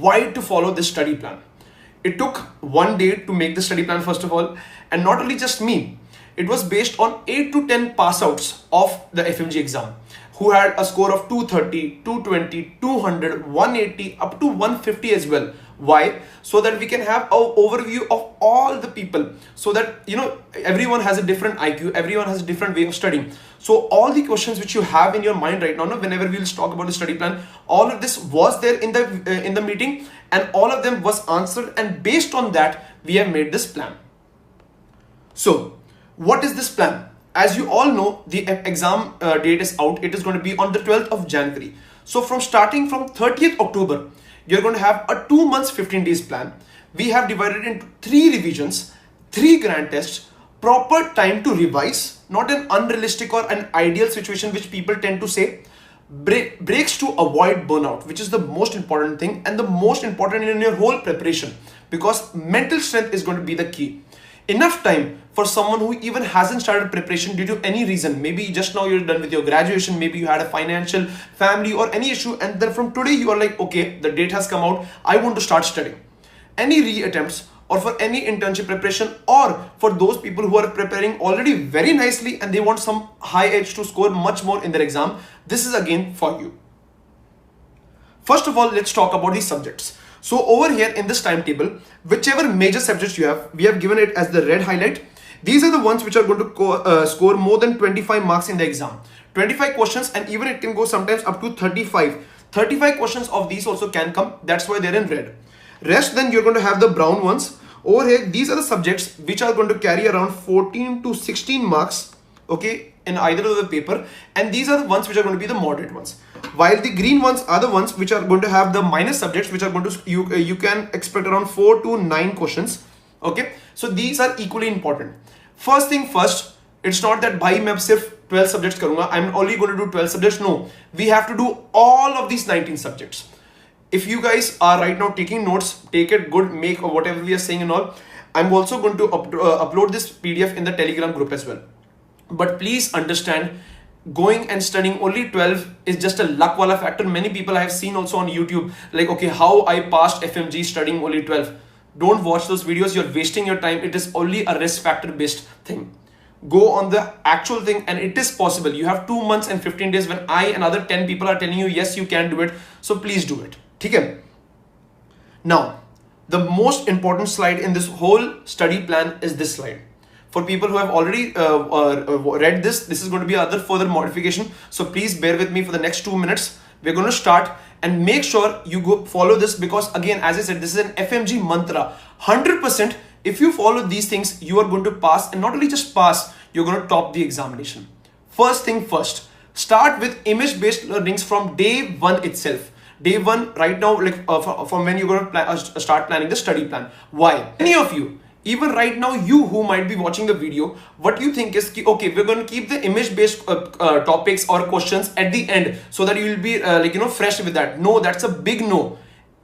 why to follow this study plan. It took 1 day to make the study plan first of all, and not only just me, it was based on 8 to 10 pass outs of the FMG exam who had a score of 230, 220, 200, 180 up to 150 as well. Why? So that we can have an overview of all the people, so that everyone has a different IQ, everyone has a different way of studying. So all the questions which you have in your mind right now, whenever we will talk about the study plan, all of this was there in the meeting, and all of them was answered, and based on that we have made this plan. So what is this plan? As you all know, the exam date is out. It is going to be on the 12th of January. So starting from 30th October, you're going to have a 2 months 15 days plan. We have divided into 3 revisions, 3 grand tests, proper time to revise, not an unrealistic or an ideal situation which people tend to say. Breaks to avoid burnout, which is the most important thing and the most important in your whole preparation, because mental strength is going to be the key. Enough time for someone who even hasn't started preparation due to any reason. Maybe just now you're done with your graduation, maybe you had a financial, family or any issue, and then from today you are like, okay, the date has come out, I want to start studying. Any re-attempts or for any internship preparation, or for those people who are preparing already very nicely and they want some high edge to score much more in their exam, this is again for you. First of all, let's talk about these subjects. So over here in this timetable, whichever major subjects you have, we have given it as the red highlight. These are the ones which are going to score more than 25 marks in the exam. 25 questions, and even it can go sometimes up to 35. 35 questions of these also can come. That's why they're in red. Rest, then you're going to have the brown ones. Over here, these are the subjects which are going to carry around 14 to 16 marks, okay, in either of the paper. And these are the ones which are going to be the moderate ones. While the green ones are the ones which are going to have the minus subjects, which are going to, you can expect around 4 to 9 questions. Okay, so these are equally important. First thing first, it's not that bhai main sirf 12 subjects karunga, I'm only going to do 12 subjects. No, we have to do all of these 19 subjects. If you guys are right now taking notes, take it good, make or whatever we are saying and all. I'm also going to upload this PDF in the Telegram group as well. But please understand, going and studying only 12 is just a luck wala factor. Many people I have seen also on YouTube, like, okay, how I passed FMG studying only 12. Don't watch those videos, you're wasting your time. It is only a risk factor based thing. Go on the actual thing, and it is possible. You have 2 months and 15 days when I and other 10 people are telling you, yes, you can do it. So please do it. Okay? Now, the most important slide in this whole study plan is this slide. For people who have already read this is going to be another further modification. So please bear with me for the next 2 minutes. We're going to start, and make sure you go follow this, because again, as I said, this is an FMG mantra. 100%, if you follow these things, you are going to pass, and not only just pass, you're going to top the examination. First thing first, start with image-based learnings from day 1 itself. Day 1 right now, like from when you're going to start planning the study plan. Why? Many of you, even right now, you who might be watching the video, what you think is, okay, we're going to keep the image-based topics or questions at the end, so that you will be fresh with that. No, that's a big no.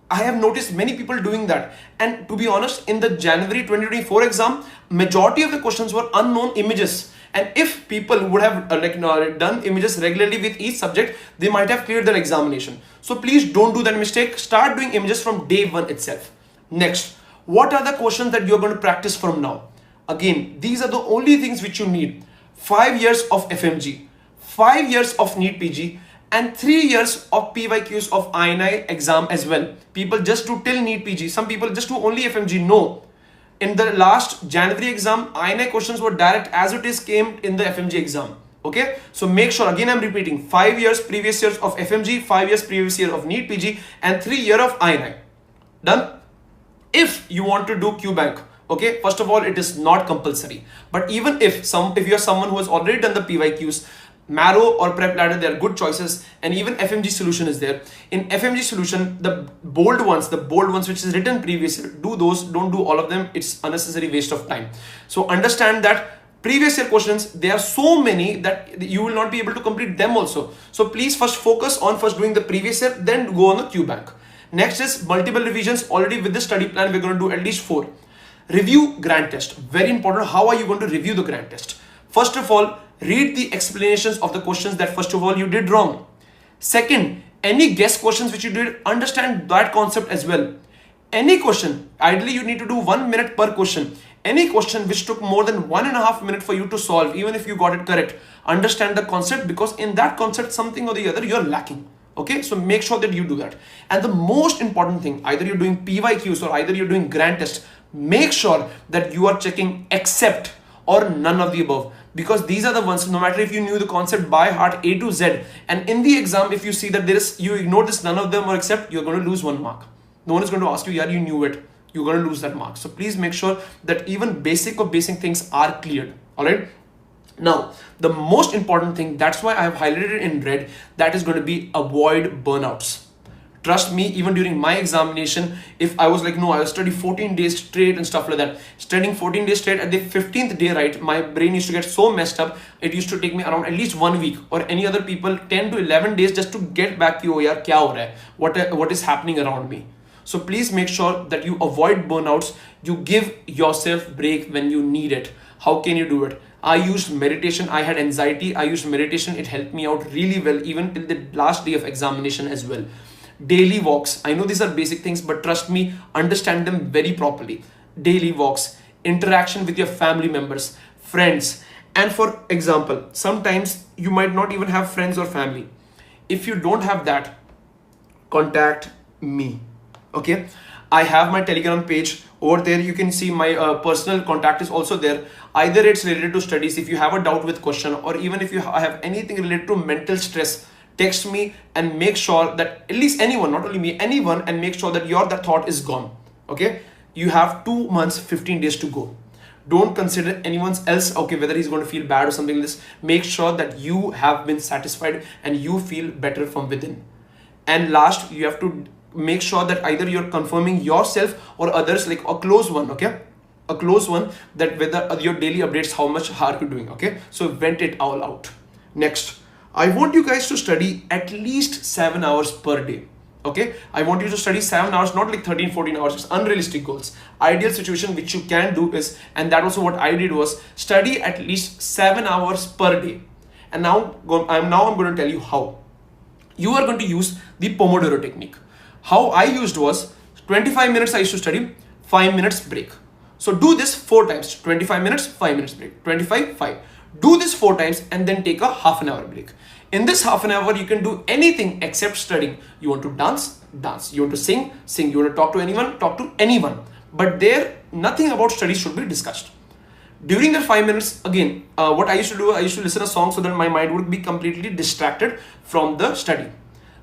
I have noticed many people doing that. And to be honest, in the January 2024 exam, majority of the questions were unknown images. And if people would have done images regularly with each subject, they might have cleared their examination. So please don't do that mistake. Start doing images from day 1 itself. Next, what are the questions that you're going to practice from now? Again, these are the only things which you need. 5 years of FMG, 5 years of NEET PG, and 3 years of PYQs of INI exam as well. People just do till NEET PG. Some people just do only FMG. No. In the last January exam, INI questions were direct as it is came in the FMG exam. Okay. So make sure, again I'm repeating, 5 years previous years of FMG, 5 years previous year of NEET PG, and 3 years of INI. Done? If you want to do QBank, okay, first of all, it is not compulsory. But even if you are someone who has already done the PYQs, Marrow or Prep Ladder, they are good choices, and even FMG solution is there. In FMG solution, the bold ones which is written previous year, do those, don't do all of them. It's unnecessary waste of time. So understand that previous year questions, there are so many that you will not be able to complete them also. So please first focus on doing the previous year, then go on the QBank. Next is multiple revisions. Already with the study plan, we're going to do at least 4. Review grand test. Very important. How are you going to review the grand test? First of all, read the explanations of the questions that first of all you did wrong. Second, Any guess questions which you did, understand that concept as well. Any question, ideally you need to do 1 minute per question. Any question which took more than 1.5 minutes for you to solve, even if you got it correct, understand the concept, because in that concept something or the other you're lacking. Okay, so make sure that you do that. And the most important thing, either you're doing PYQs or either you're doing grand test, make sure that you are checking except or none of the above, because these are the ones, no matter if you knew the concept by heart A to Z, and in the exam if you see that you ignore this none of them or except, you're going to lose 1 mark. No one is going to ask you, yeah, you knew it, you're going to lose that mark. So please make sure that even basic things are cleared. All right. Now, the most important thing, that's why I have highlighted it in red, that is going to be avoid burnouts. Trust me, even during my examination, if I was like, no, I'll study 14 days straight and stuff like that, studying 14 days straight, at the 15th day, right, my brain used to get so messed up, it used to take me around at least 1 week, or any other people 10 to 11 days just to get back to, oh yaar, kya ho raha hai? What is happening around me? So please make sure that you avoid burnouts, you give yourself break when you need it. How can you do it? I used meditation. I had anxiety. I used meditation. It helped me out really well, even till the last day of examination as well. Daily walks. I know these are basic things, but trust me, understand them very properly. Daily walks, interaction with your family members, friends. And for example, sometimes you might not even have friends or family. If you don't have that, contact me. Okay, I have my Telegram page. Over there you can see my personal contact is also there. Either it's related to studies, if you have a doubt with question, or even if you have anything related to mental stress, text me and make sure that at least anyone, not only me, anyone, and make sure that that thought is gone. Okay, you have 2 months, 15 days to go. Don't consider anyone else, okay, whether he's going to feel bad or something like this. Make sure that you have been satisfied and you feel better from within. And last, you have to make sure that either you're confirming yourself or others, like a close one, okay, a close one, that whether your daily updates, how much are you doing. Okay, so vent it all out. Next, I want you guys to study at least 7 hours per day. Okay, I want you to study 7 hours, not like 13-14 hours. It's unrealistic goals. Ideal situation which you can do is, and that also what I did was, study at least 7 hours per day. And now I'm going to tell you how. You are going to use the Pomodoro technique. How I used was 25 minutes I used to study, 5 minutes break. So do this 4 times, 25 minutes, 5 minutes break, 25, 5. Do this 4 times and then take a half an hour break. In this half an hour, you can do anything except studying. You want to dance, dance. You want to sing, sing. You want to talk to anyone, talk to anyone. But there, nothing about studies should be discussed. During the 5 minutes, again, what I used to do, I used to listen to a song so that my mind would be completely distracted from the study.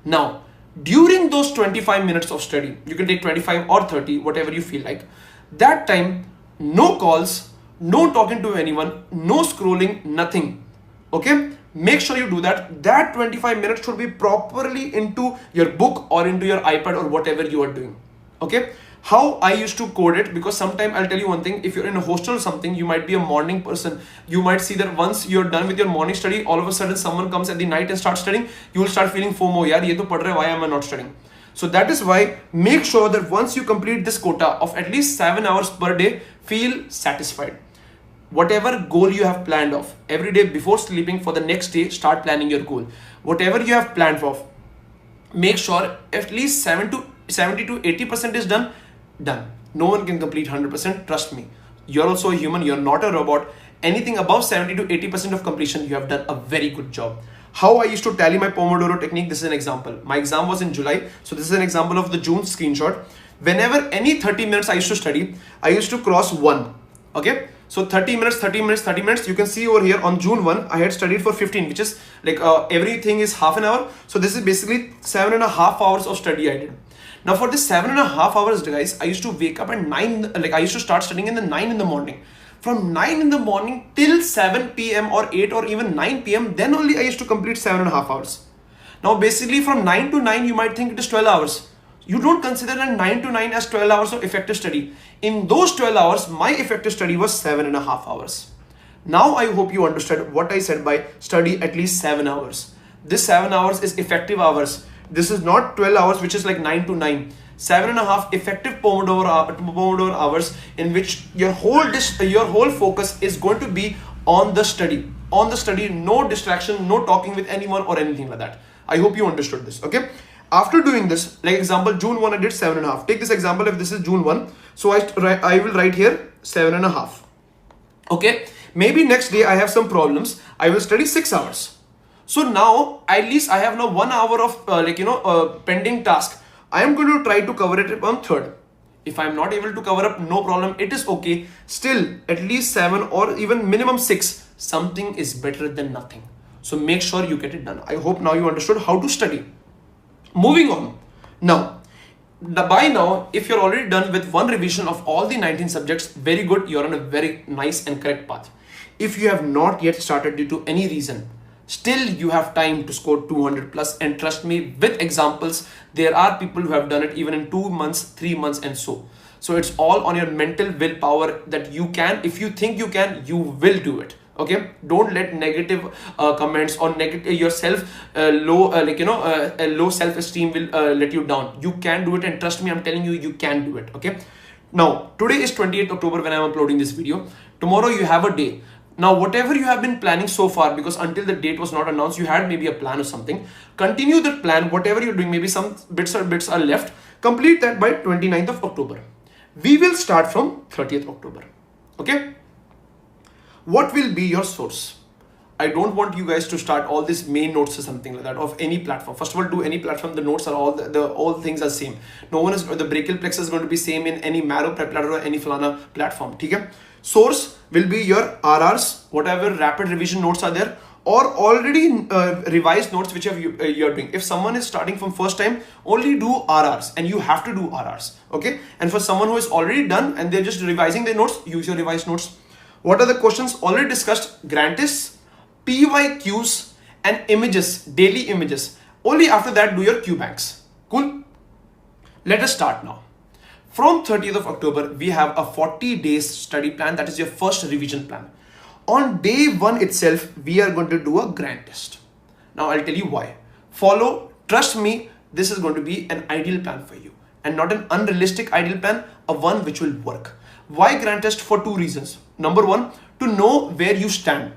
Now, during those 25 minutes of study, you can take 25 or 30, whatever you feel like. That time, no calls, no talking to anyone, no scrolling, nothing. Okay? Make sure you do that. That 25 minutes should be properly into your book or into your iPad or whatever you are doing. Okay? How I used to code it, because sometimes I'll tell you one thing, if you're in a hostel or something, you might be a morning person. You might see that once you're done with your morning study, all of a sudden someone comes at the night and starts studying, you will start feeling FOMO, yaar, ye to padh raha hai, why am I not studying? So that is why make sure that once you complete this quota of at least 7 hours per day, feel satisfied. Whatever goal you have planned of, every day before sleeping for the next day, start planning your goal. Whatever you have planned for, make sure at least 70 to 80% is done. No one can complete 100%, trust me. You're also a human, you're not a robot. Anything above 70 to 80% of completion, you have done a very good job. How I used to tally my Pomodoro technique, this is an example. My exam was in July, so this is an example of the June screenshot. Whenever any 30 minutes I used to study, I used to cross 1. Okay, so 30 minutes, 30 minutes, 30 minutes. You can see over here on June 1, I had studied for 15, which is like everything is half an hour. So this is basically 7.5 hours of study I did. Now for this 7.5 hours, guys, I used to wake up at 9, like I used to start studying in the 9 in the morning. From 9 in the morning till 7 p.m. or 8 or even 9 p.m. Then only I used to complete 7.5 hours. Now basically from 9 to 9, you might think it is 12 hours. You don't consider that 9 to 9 as 12 hours of effective study. In those 12 hours, my effective study was 7.5 hours. Now I hope you understood what I said by study at least 7 hours. This 7 hours is effective hours. This is not 12 hours, which is like 9 to 9. 7.5 effective Pomodoro hours in which your whole focus is going to be on the study. On the study, no distraction, no talking with anyone or anything like that. I hope you understood this. Okay. After doing this, like example, June 1, I did 7.5. Take this example, if this is June 1. So I will write here 7.5. Okay. Maybe next day I have some problems. I will study 6 hours. So now at least I have now 1 hour of pending task. I am going to try to cover it on 3rd. If I am not able to cover up, no problem. It is okay. Still, at least 7 or even minimum 6. Something is better than nothing. So make sure you get it done. I hope now you understood how to study. Moving on. Now, by now, if you're already done with one revision of all the 19 subjects, very good. You're on a very nice and correct path. If you have not yet started due to any reason, still you have time to score 200 plus, and trust me, with examples, there are people who have done it even in 2 months, 3 months and so. So it's all on your mental willpower that you can. If you think you can, you will do it. Okay, don't let negative comments or negative yourself low self-esteem will let you down. You can do it, and trust me, I'm telling you, you can do it. Okay, now today is 28th October when I'm uploading this video. Tomorrow you have a day. Now whatever you have been planning so far, because until the date was not announced, you had maybe a plan or something. Continue that plan. Whatever you're doing, maybe some bits are left. Complete that by 29th of October. We will start from 30th October. Okay. What will be your source? I don't want you guys to start all these main notes or something like that of any platform. First of all, do any platform. The notes are all things are same. No one is, the brachial plexus is going to be same in any marrow, preparator or any falana platform. Okay? Source will be your RRs, whatever rapid revision notes are there, or already revised notes which you're doing. If someone is starting from first time, only do RRs, and you have to do RRs. Okay? And for someone who is already done and they're just revising their notes, use your revised notes. What are the questions already discussed? Grant tests, PYQs and images, daily images. Only after that do your Q banks. Cool? Let us start now. From 30th of October, we have a 40 days study plan. That is your first revision plan. On day 1 itself, we are going to do a grant test. Now I'll tell you why. Follow, trust me, this is going to be an ideal plan for you and not an unrealistic ideal plan, a one which will work. Why grant test? For 2 reasons. Number 1, to know where you stand,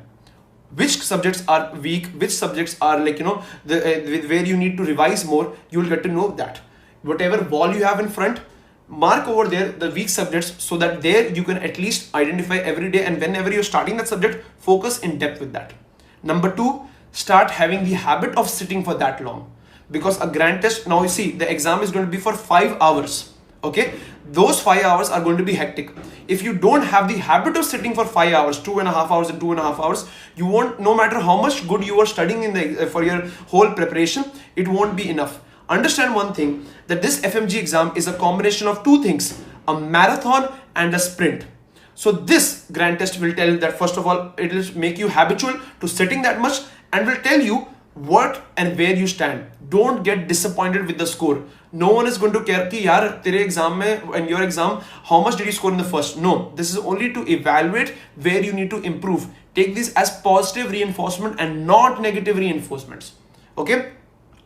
which subjects are weak, which subjects are where you need to revise more. You will get to know that. Whatever wall you have in front, mark over there the weak subjects, so that there you can at least identify every day, and whenever you're starting that subject, focus in depth with that. Number 2, start having the habit of sitting for that long, because a grant test, now you see the exam is going to be for 5 hours. Okay, those 5 hours are going to be hectic. If you don't have the habit of sitting for 5 hours, 2.5 hours and 2.5 hours, you won't, no matter how much good you are studying in the for your whole preparation, it won't be enough. Understand one thing, that this FMG exam is a combination of 2 things, a marathon and a sprint. So this grant test will tell you that, first of all, it will make you habitual to sitting that much, and will tell you what and where you stand. Don't get disappointed with the score. No one is going to care ki yaar tere exam mein, in your exam, how much did you score in the first? No, this is only to evaluate where you need to improve. Take this as positive reinforcement and not negative reinforcements. Okay.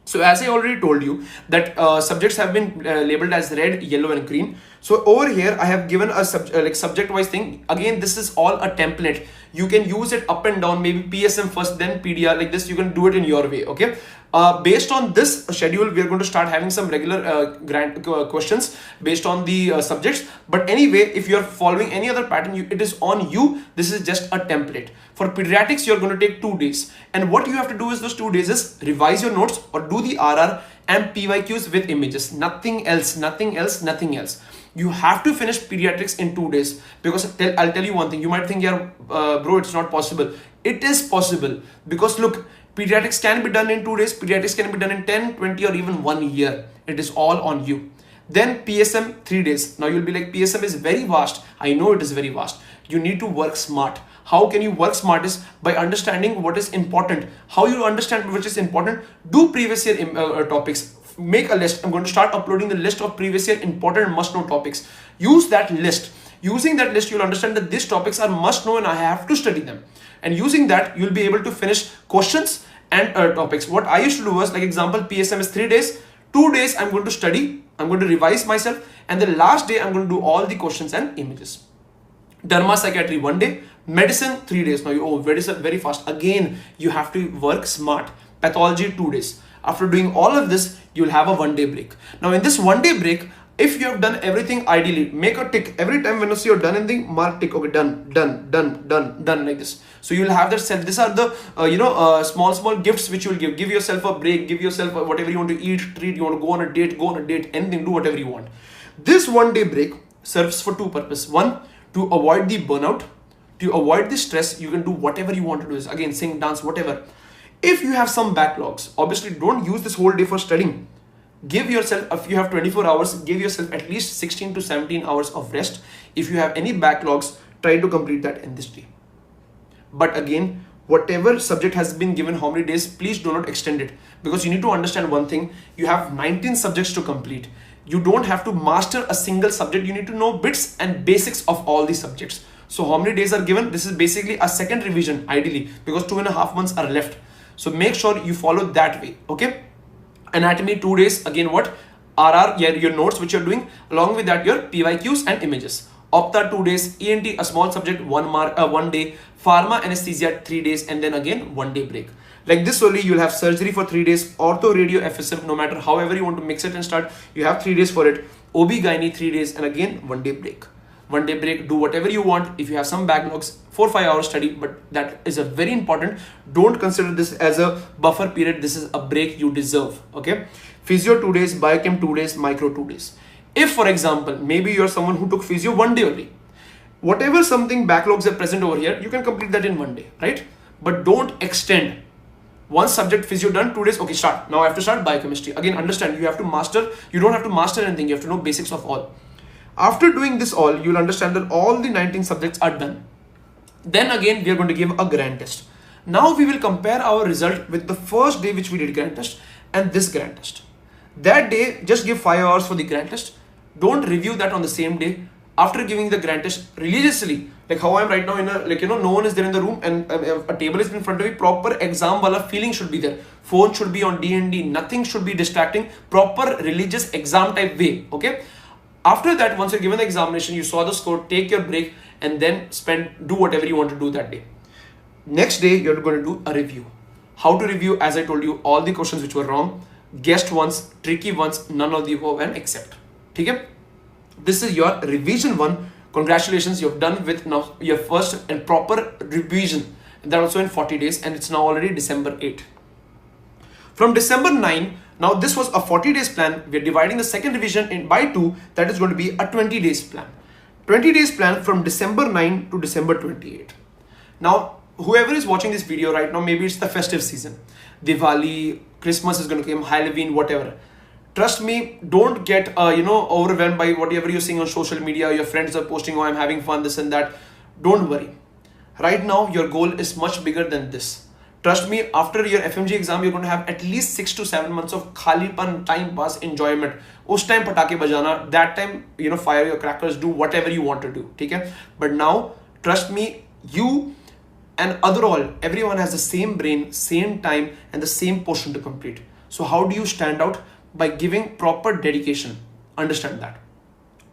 So as I already told you that subjects have been labeled as red, yellow and green. So over here I have given a subject wise thing. Again, this is all a template. You can use it up and down, maybe PSM first, then PDR, like this. You can do it in your way. Okay. Based on this schedule, we are going to start having some regular questions based on the subjects. But anyway, if you are following any other pattern, it is on you. This is just a template. For pediatrics, you are going to take 2 days. And what you have to do is those 2 days is revise your notes or do the RR and PYQs with images. Nothing else, nothing else, nothing else. You have to finish pediatrics in 2 days, because I'll tell you one thing. You might think, yeah, bro, it's not possible. It is possible, because look, pediatrics can be done in 2 days. Pediatrics can be done in 10, 20 or even 1 year. It is all on you. Then PSM 3 days. Now you'll be like, PSM is very vast. I know it is very vast. You need to work smart. How can you work smart is by understanding what is important. How you understand which is important? Do previous year topics. Make a list. I'm going to start uploading the list of previous year important must know topics. Use that list. Using that list, you'll understand that these topics are must know and I have to study them. And using that, you'll be able to finish questions and topics. What I used to do was, like example, PSM is 3 days. 2 days I'm going to study. I'm going to revise myself. And the last day I'm going to do all the questions and images. Derma psychiatry 1 day. Medicine 3 days. Now you, oh, medicine very fast. Again, you have to work smart. Pathology 2 days. After doing all of this, you'll have a 1 day break. Now in this 1 day break, if you have done everything ideally, make a tick. Every time when you see you're done anything, mark tick. Okay, done, done, done, done, done, like this. So you'll have that self. These are the small gifts which you will give. Give yourself a break. Give yourself whatever you want to eat, treat. You want to go on a date, anything. Do whatever you want. This 1 day break serves for two purposes. One, to avoid the burnout, to avoid the stress. You can do whatever you want to do. Again, sing, dance, whatever. If you have some backlogs, obviously don't use this whole day for studying. Give yourself, if you have 24 hours, give yourself at least 16 to 17 hours of rest. If you have any backlogs, try to complete that in this day. But again, whatever subject has been given how many days, please do not extend it, because you need to understand one thing. You have 19 subjects to complete. You don't have to master a single subject. You need to know bits and basics of all these subjects. So how many days are given? This is basically a second revision ideally, because 2.5 months are left. So make sure you follow that way. Okay. Anatomy 2 days, again what? RR, your notes which you're doing, along with that your PYQs and images. Opta 2 days, ENT a small subject, 1 day, Pharma anesthesia 3 days, and then again 1 day break. Like this only, you'll have surgery for 3 days, ortho, radio, FSM, no matter however you want to mix it and start, you have 3 days for it, OB-GYN 3 days, and again 1 day break. 1 day break, do whatever you want. If you have some backlogs, 4-5 hours study, but that is a very important. Don't consider this as a buffer period. This is a break you deserve. Okay. Physio 2 days, biochem 2 days, micro 2 days. If for example, maybe you're someone who took physio 1 day only, whatever something backlogs are present over here, you can complete that in 1 day, right? But don't extend. One subject physio done, 2 days, okay, start. Now I have to start biochemistry. Again, understand, you have to master, you don't have to master anything, you have to know basics of all. After doing this all, you'll understand that all the 19 subjects are done. Then again, we are going to give a grand test. Now we will compare our result with the first day which we did grand test and this grand test. That day, just give 5 hours for the grand test. Don't review that on the same day. After giving the grand test religiously, like how I am right now in a, no one is there in the room and a table is in front of me, proper exam wala feeling should be there. Phone should be on D&D, nothing should be distracting, proper religious exam type way, okay? After that, once you're given the examination, you saw the score, take your break and then do whatever you want to do that day. Next day, you're going to do a review. How to review? As I told you, all the questions which were wrong, guessed ones, tricky ones, none of the above, and accept. Okay? This is your revision 1. Congratulations, you've done with now your first and proper revision. And that also in 40 days, and it's now already December 8. From December 9, now this was a 40 days plan. We're dividing the second revision by 2. That is going to be a 20 days plan. 20 days plan from December 9 to December 28. Now, whoever is watching this video right now, maybe it's the festive season. Diwali, Christmas is going to come, Halloween, whatever. Trust me, don't get overwhelmed by whatever you're seeing on social media. Your friends are posting, oh, I'm having fun, this and that. Don't worry. Right now, your goal is much bigger than this. Trust me, after your FMGE exam, you're going to have at least 6 to 7 months of khalipan, time pass, enjoyment. Us time patake bajana, that time, fire your crackers, do whatever you want to do. Okay? But now, trust me, you and everyone has the same brain, same time, and the same portion to complete. So how do you stand out? By giving proper dedication. Understand that.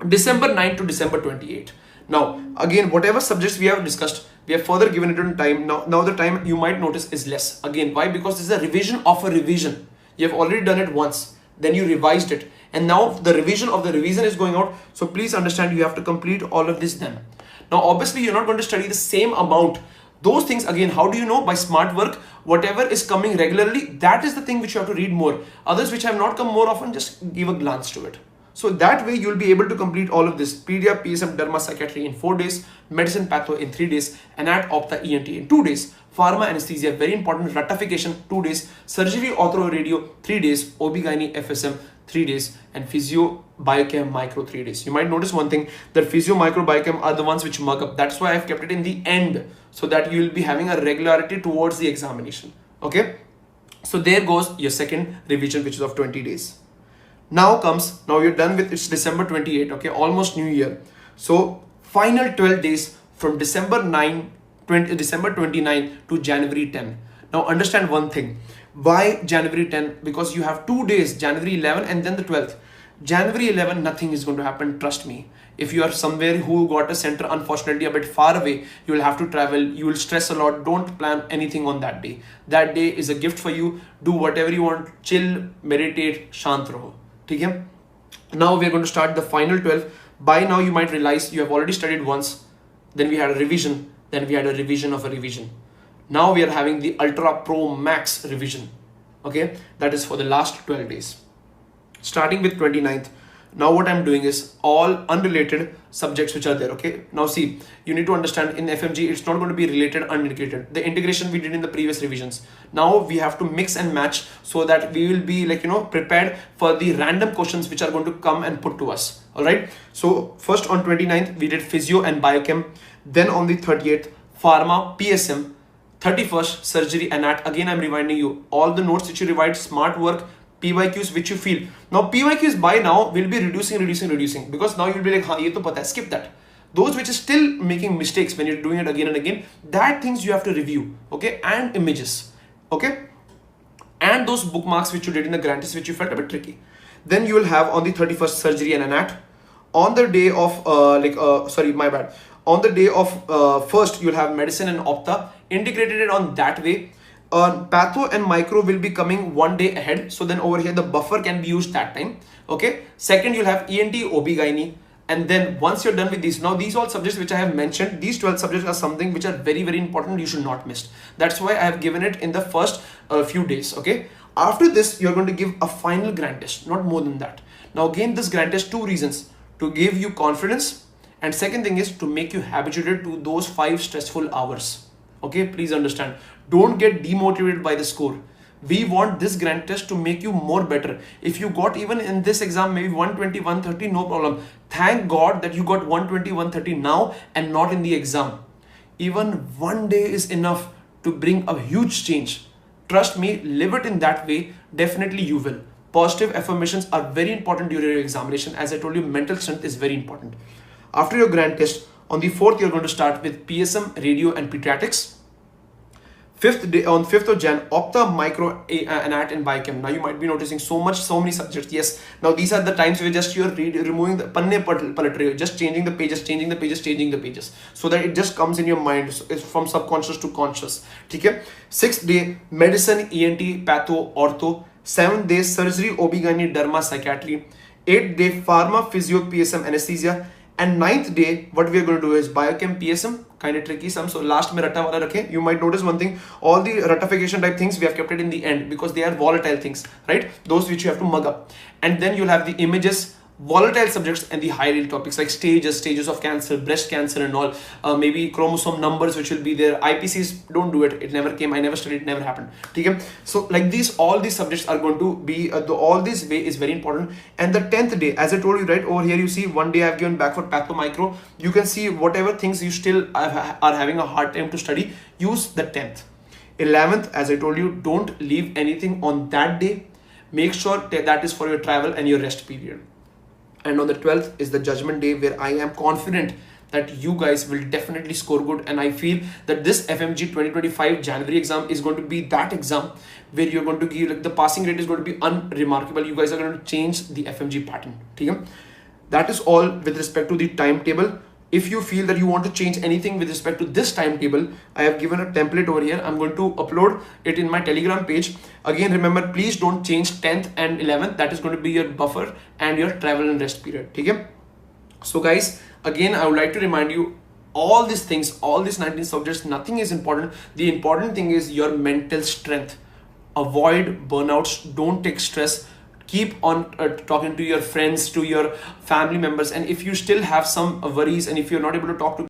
December 9 to December 28. Now, again, whatever subjects we have discussed, we have further given it in time. Now the time you might notice is less. Again, why? Because this is a revision of a revision. You have already done it once, then you revised it, and now the revision of the revision is going out. So please understand, you have to complete all of this then. Now, obviously, you're not going to study the same amount. Those things, again, how do you know? By smart work. Whatever is coming regularly, that is the thing which you have to read more. Others which have not come more often, just give a glance to it. So that way you'll be able to complete all of this. Pedia, PSM, Derma, Psychiatry in 4 days, Medicine, Patho in 3 days, Anat, Opta, ENT in 2 days, Pharma, Anesthesia, very important, Ratification 2 days, Surgery, Ortho, Radio 3 days, OB-GYN, FSM 3 days, and Physio, Biochem, Micro 3 days. You might notice one thing, that Physio, Micro, Biochem are the ones which mug up. That's why I've kept it in the end, so that you will be having a regularity towards the examination. Okay? So there goes your second revision, which is of 20 days. Now you're done with, it's December 28, okay, almost New Year. So final 12 days from December 29 to January 10. Now understand one thing. Why January 10? Because you have 2 days, January 11 and then the 12th. January 11, nothing is going to happen, trust me. If you are somewhere who got a center unfortunately a bit far away, you will have to travel, you will stress a lot. Don't plan anything on that day. That day is a gift for you. Do whatever you want, chill, meditate, shant raho. Okay? Now we are going to start the final 12. By now you might realize you have already studied once, then we had a revision, then we had a revision of a revision. Now we are having the Ultra Pro Max revision. Okay, that is for the last 12 days. Starting with 29th. Now what I'm doing is all unrelated subjects which are there. Okay, now see, you need to understand in FMG it's not going to be related unintegrated. The integration we did in the previous revisions. Now we have to mix and match so that we will be like, you know, prepared for the random questions which are going to come and put to us. All right, so first on 29th we did physio and biochem. Then on the 30th pharma, PSM. 31st surgery and anat. Again I'm reminding you all the notes which you revise, smart work, PYQs which you feel. Now PYQs by now will be reducing because now you'll be like, ye to pata hai, skip that. Those which is still making mistakes when you're doing it again and again, that things you have to review. Okay, and images. Okay, and those bookmarks which you did in the grant test which you felt a bit tricky. Then you will have on the 31st surgery and anat. On the day of on the day of first you'll have medicine and opta, integrated it on that way. Patho and micro will be coming one day ahead, so then over here the buffer can be used that time. Okay, second you'll have ENT, OB-GYN, and then once you're done with these, now these all subjects which I have mentioned, these 12 subjects are something which are very important, you should not miss. That's why I have given it in the first few days. Okay, after this you're going to give a final grant test, not more than that. Now again this grant test, two reasons: to give you confidence, and second thing is to make you habituated to those 5 stressful hours. Okay, please understand, don't get demotivated by the score. We want this grant test to make you more better. If you got even in this exam maybe 120, 130, no problem. Thank God that you got 120, 130 now and not in the exam. Even one day is enough to bring a huge change. Trust me, live it in that way, definitely you will. Positive affirmations are very important during your examination. As I told you, mental strength is very important. After your grant test, on the 4th, you're going to start with PSM, radio and pediatrics. 5th day, on 5th of Jan, opta, micro, anat and biochem. Now you might be noticing so many subjects. Yes, now these are the times where just you're removing the panne palatry, just changing the pages, so that it just comes in your mind. So it's from subconscious to conscious. Okay? 6th day, medicine, ENT, patho, ortho. 7th day, surgery, OB-GYN, derma, psychiatry. 8th day, pharma, physio, PSM, anesthesia. And 9th day, what we are going to do is biochem, PSM, kind of tricky some. So last mein ratta wala rakhe. You might notice one thing, all the ratification type things we have kept it in the end because they are volatile things, right? Those which you have to mug up. And then you'll have the images, volatile subjects, and the high yield topics like stages of cancer, breast cancer and all, maybe chromosome numbers which will be there. IPCs, don't do it, it never came, I never studied, it never happened. Okay? So like these, all these subjects are going to be, all this way is very important. And the 10th day, as I told you, right over here you see one day I've given back for patho micro. You can see whatever things you still are having a hard time to study, use the 10th. 11th, as I told you, don't leave anything on that day. Make sure that is for your travel and your rest period. And on the 12th is the judgment day, where I am confident that you guys will definitely score good. And I feel that this FMG 2025 January exam is going to be that exam where you're going to give, like, the passing rate is going to be unremarkable. You guys are going to change the FMG pattern. Okay? That is all with respect to the timetable. If you feel that you want to change anything with respect to this timetable, I have given a template over here. I'm going to upload it in my Telegram page. Again, remember, please don't change 10th and 11th. That is going to be your buffer and your travel and rest period. Okay? So guys, again, I would like to remind you, all these things, all these 19 subjects, nothing is important. The important thing is your mental strength. Avoid burnouts. Don't take stress. Keep on talking to your friends, to your family members, and if you still have some worries and if you're not able to talk to